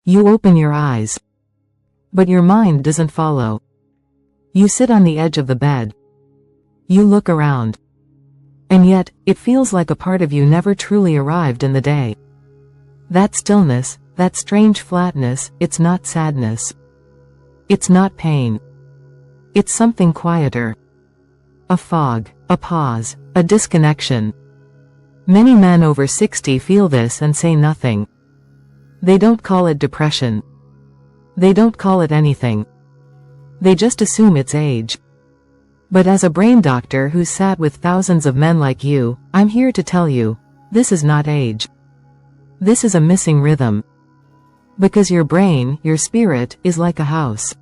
You open your eyes. But your mind doesn't follow. You sit on the edge of the bed. You look around. And yet, it feels like a part of you never truly arrived in the day. That stillness, that strange flatness, it's not sadness. It's not pain. It's something quieter. A fog, a pause, a disconnection. Many men over 60 feel this and say nothing. They don't call it depression. They don't call it anything. They just assume it's age. But as a brain doctor who's sat with thousands of men like you, I'm here to tell you, this is not age. This is a missing rhythm. Because your brain, your spirit, is like a house.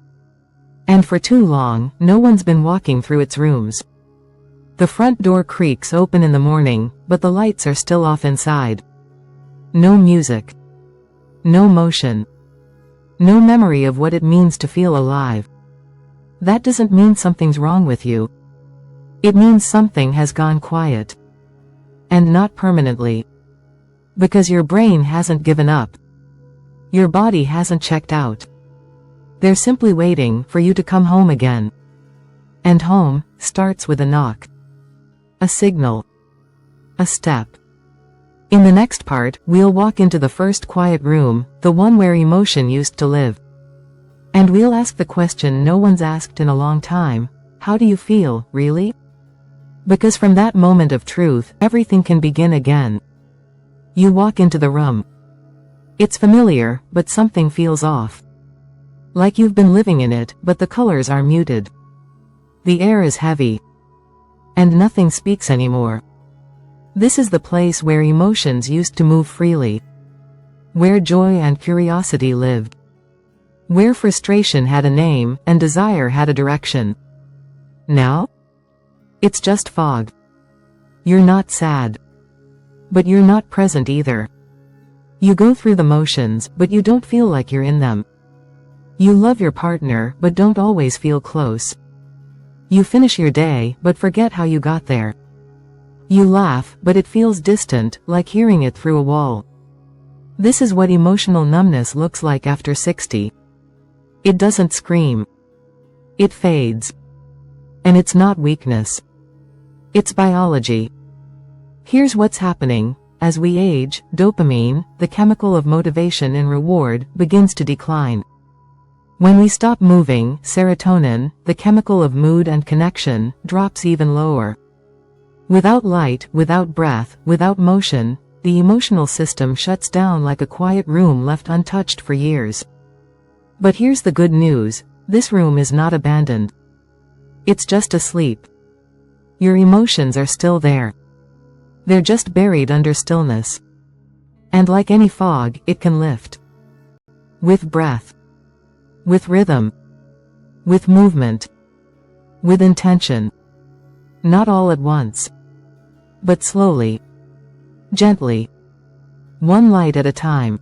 And for too long, no one's been walking through its rooms. The front door creaks open in the morning, but the lights are still off inside. No music. No motion. No memory of what it means to feel alive. That doesn't mean something's wrong with you. It means something has gone quiet. And not permanently. Because your brain hasn't given up. Your body hasn't checked out. They're simply waiting for you to come home again. And home starts with a knock. A signal. A step. In the next part, we'll walk into the first quiet room, the one where emotion used to live. And we'll ask the question no one's asked in a long time, how do you feel, really? Because from that moment of truth, everything can begin again. You walk into the room. It's familiar, but something feels off. Like you've been living in it, but the colors are muted. The air is heavy. And nothing speaks anymore. This is the place where emotions used to move freely. Where joy and curiosity lived. Where frustration had a name, and desire had a direction. Now? It's just fog. You're not sad. But you're not present either. You go through the motions, but you don't feel like you're in them. You love your partner, but don't always feel close. You finish your day, but forget how you got there. You laugh, but it feels distant, like hearing it through a wall. This is what emotional numbness looks like after 60. It doesn't scream. It fades. And it's not weakness. It's biology. Here's what's happening. As we age, dopamine, the chemical of motivation and reward, begins to decline. When we stop moving, serotonin, the chemical of mood and connection, drops even lower. Without light, without breath, without motion, the emotional system shuts down like a quiet room left untouched for years. But here's the good news, this room is not abandoned. It's just asleep. Your emotions are still there. They're just buried under stillness. And like any fog, it can lift. With breath. With rhythm. With movement. With intention. Not all at once. But slowly. Gently. One light at a time.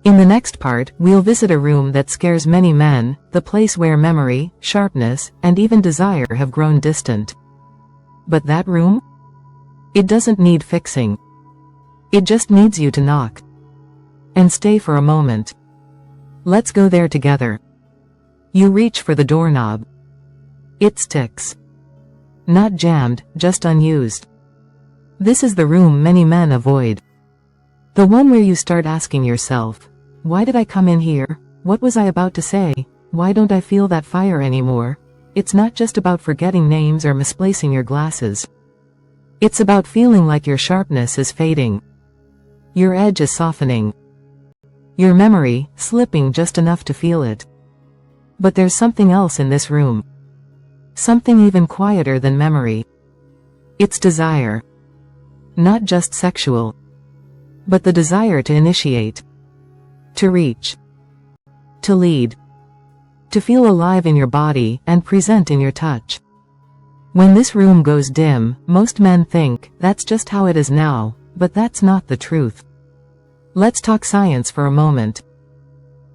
In the next part, we'll visit a room that scares many men, the place where memory, sharpness, and even desire have grown distant. But that room? It doesn't need fixing. It just needs you to knock. And stay for a moment. Let's go there together. You reach for the doorknob. It sticks. Not jammed, just unused. This is the room many men avoid. The one where you start asking yourself, why did I come in here? What was I about to say? Why don't I feel that fire anymore? It's not just about forgetting names or misplacing your glasses. It's about feeling like your sharpness is fading. Your edge is softening. Your memory, slipping just enough to feel it. But there's something else in this room. Something even quieter than memory. It's desire. Not just sexual. But the desire to initiate. To reach. To lead. To feel alive in your body and present in your touch. When this room goes dim, most men think, that's just how it is now, but that's not the truth. Let's talk science for a moment.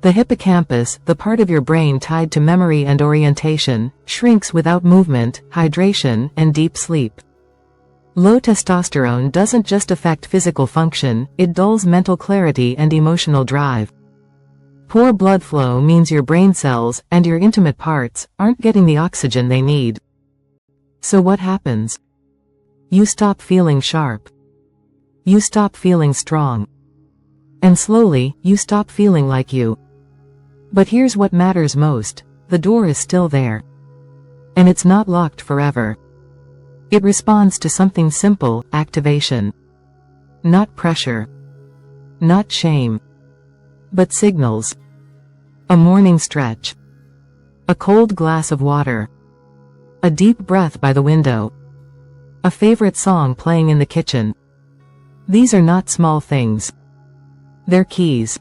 The hippocampus, the part of your brain tied to memory and orientation, shrinks without movement, hydration, and deep sleep. Low testosterone doesn't just affect physical function, it dulls mental clarity and emotional drive. Poor blood flow means your brain cells and your intimate parts aren't getting the oxygen they need. So what happens? You stop feeling sharp. You stop feeling strong. And slowly, you stop feeling like you. But here's what matters most. The door is still there. And it's not locked forever. It responds to something simple: activation. Not pressure. Not shame. But signals. A morning stretch. A cold glass of water. A deep breath by the window. A favorite song playing in the kitchen. These are not small things. They're keys.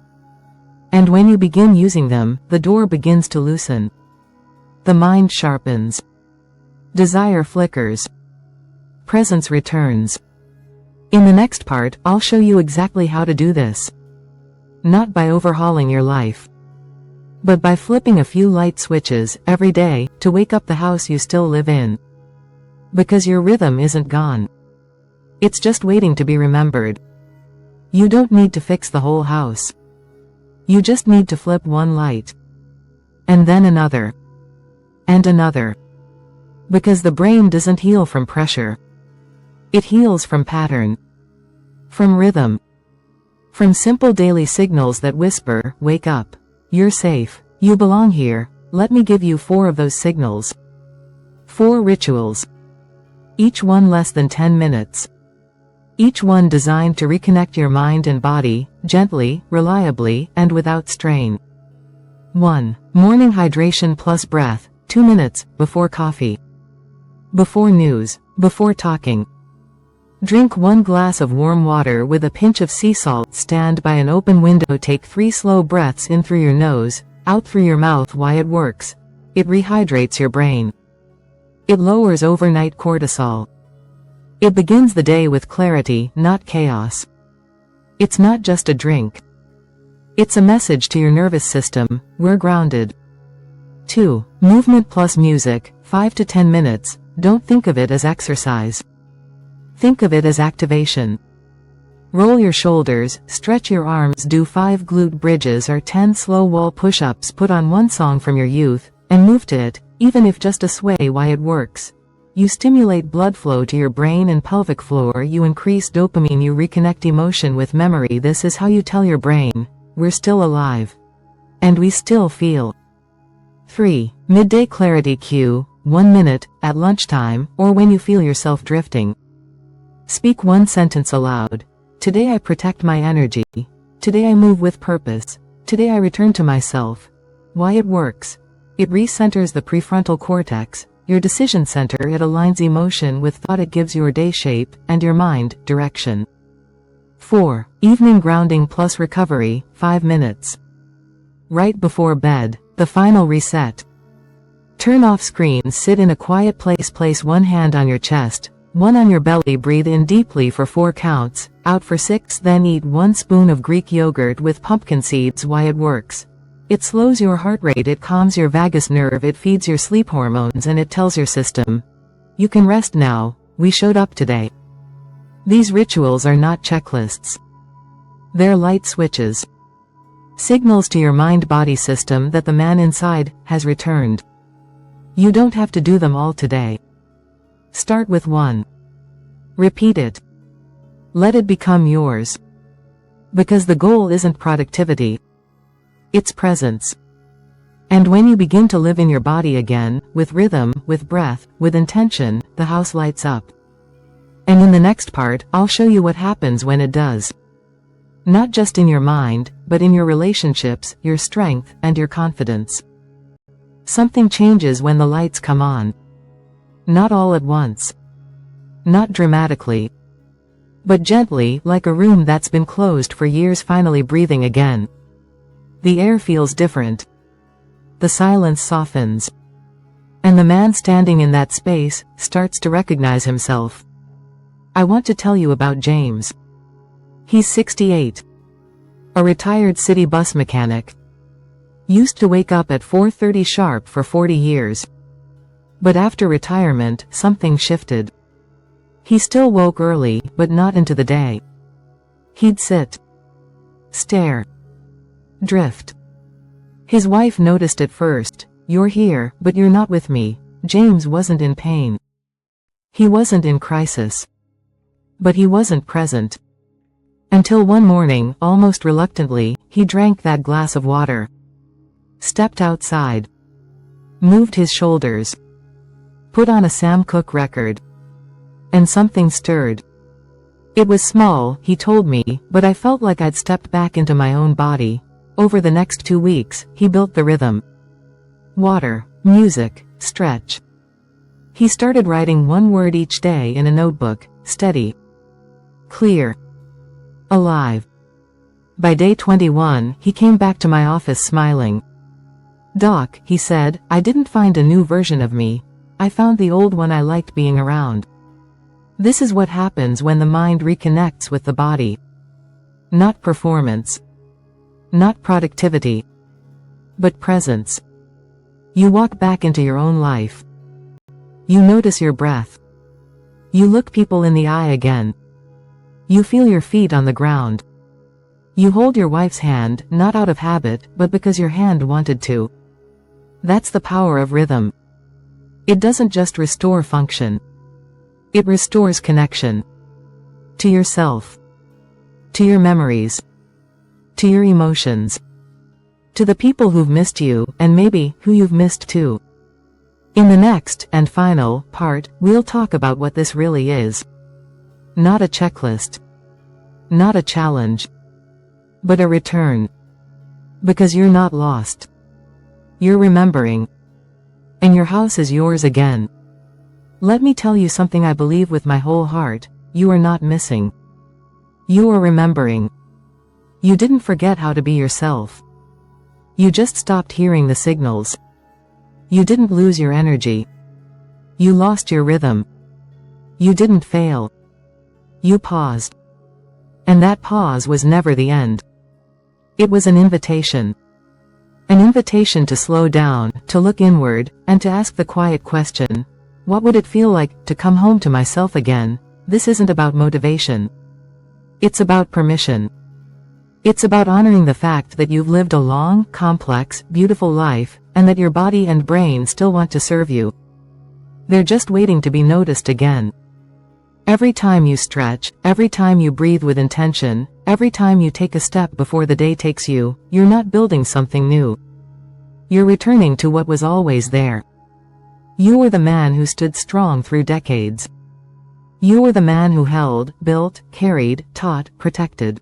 And when you begin using them, the door begins to loosen. The mind sharpens. Desire flickers. Presence returns. In the next part, I'll show you exactly how to do this. Not by overhauling your life, but by flipping a few light switches every day to wake up the house you still live in. Because your rhythm isn't gone. It's just waiting to be remembered. You don't need to fix the whole house. You just need to flip one light. And then another. And another. Because the brain doesn't heal from pressure. It heals from pattern. From rhythm. From simple daily signals that whisper, "Wake up. You're safe. You belong here." Let me give you 4 of those signals. 4 rituals. Each one less than 10 minutes. Each one designed to reconnect your mind and body, gently, reliably, and without strain. 1. Morning hydration plus breath, 2 minutes, before coffee. Before news. Before talking. Drink 1 glass of warm water with a pinch of sea salt. Stand by an open window. Take 3 slow breaths in through your nose, out through your mouth. Why it works. It rehydrates your brain. It lowers overnight cortisol. It begins the day with clarity, not chaos. It's not just a drink. It's a message to your nervous system: we're grounded. 2. Movement plus music, 5 to 10 minutes. Don't think of it as exercise. Think of it as activation. Roll your shoulders, stretch your arms, do 5 glute bridges or 10 slow wall push-ups. Put on one song from your youth, and move to it, even if just a sway. Why it works. You stimulate blood flow to your brain and pelvic floor. You increase dopamine. You reconnect emotion with memory. This is how you tell your brain, we're still alive. And we still feel. 3. Midday clarity cue, 1 minute, at lunchtime, or when you feel yourself drifting. Speak 1 sentence aloud. Today I protect my energy. Today I move with purpose. Today I return to myself. Why it works. It recenters the prefrontal cortex, your decision center. It aligns emotion with thought. It gives your day shape, and your mind, direction. 4. Evening grounding plus recovery, 5 minutes. Right before bed, the final reset. Turn off screens. Sit in a quiet place. Place 1 hand on your chest, 1 on your belly. Breathe in deeply for 4 counts, out for 6. Then eat 1 spoon of Greek yogurt with pumpkin seeds. Why it works. It slows your heart rate. It calms your vagus nerve. It feeds your sleep hormones, and it tells your system, you can rest now, we showed up today. These rituals are not checklists. They're light switches. Signals to your mind-body system that the man inside has returned. You don't have to do them all today. Start with 1. Repeat it. Let it become yours. Because the goal isn't productivity. It's presence. And when you begin to live in your body again, with rhythm, with breath, with intention, the house lights up. And in the next part, I'll show you what happens when it does. Not just in your mind, but in your relationships, your strength, and your confidence. Something changes when the lights come on. Not all at once. Not dramatically. But gently, like a room that's been closed for years finally breathing again. The air feels different. The silence softens. And the man standing in that space starts to recognize himself. I want to tell you about James. He's 68. A retired city bus mechanic. Used to wake up at 4:30 sharp for 40 years. But after retirement, something shifted. He still woke early, but not into the day. He'd sit. Stare. Drift. His wife noticed at first. "You're here, but you're not with me." James wasn't in pain. He wasn't in crisis. But he wasn't present. Until one morning, almost reluctantly, he drank that glass of water. Stepped outside. Moved his shoulders. Put on a Sam Cooke record. And something stirred. It was small, he told me, but I felt like I'd stepped back into my own body. Over the next 2 weeks, he built the rhythm. Water, music, stretch. He started writing one word each day in a notebook: steady. Clear. Alive. By day 21, he came back to my office smiling. "Doc," he said, "I didn't find a new version of me. I found the old one I liked being around." This is what happens when the mind reconnects with the body. Not performance. Not productivity. But presence. You walk back into your own life. You notice your breath. You look people in the eye again. You feel your feet on the ground. You hold your wife's hand, not out of habit, but because your hand wanted to. That's the power of rhythm. It doesn't just restore function. It restores connection. To yourself. To your memories. To your emotions. To the people who've missed you, and maybe who you've missed too. In the next, and final, part, we'll talk about what this really is. Not a checklist. Not a challenge. But a return. Because you're not lost. You're remembering. And your house is yours again. Let me tell you something I believe with my whole heart: you are not missing. You are remembering. You didn't forget how to be yourself. You just stopped hearing the signals. You didn't lose your energy. You lost your rhythm. You didn't fail. You paused. And that pause was never the end. It was an invitation. An invitation to slow down, to look inward, and to ask the quiet question: what would it feel like to come home to myself again? This isn't about motivation. It's about permission. It's about honoring the fact that you've lived a long, complex, beautiful life, and that your body and brain still want to serve you. They're just waiting to be noticed again. Every time you stretch, every time you breathe with intention, every time you take a step before the day takes you, you're not building something new. You're returning to what was always there. You were the man who stood strong through decades. You were the man who held, built, carried, taught, protected.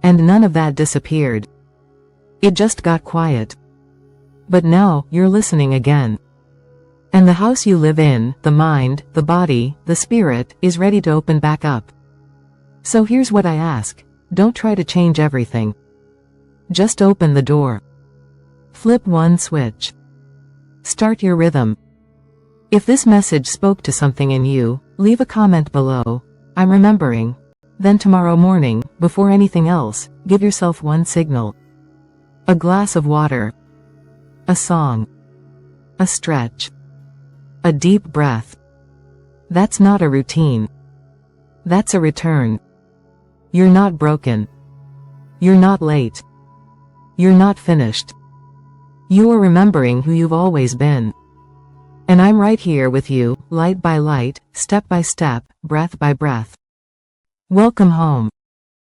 And none of that disappeared. It just got quiet. But now, you're listening again. And the house you live in, the mind, the body, the spirit, is ready to open back up. So here's what I ask. Don't try to change everything. Just open the door. Flip one switch. Start your rhythm. If this message spoke to something in you, leave a comment below. I'm remembering. Then tomorrow morning, before anything else, give yourself one signal. A glass of water. A song. A stretch. A deep breath. That's not a routine. That's a return. You're not broken. You're not late. You're not finished. You are remembering who you've always been. And I'm right here with you, light by light, step by step, breath by breath. Welcome home.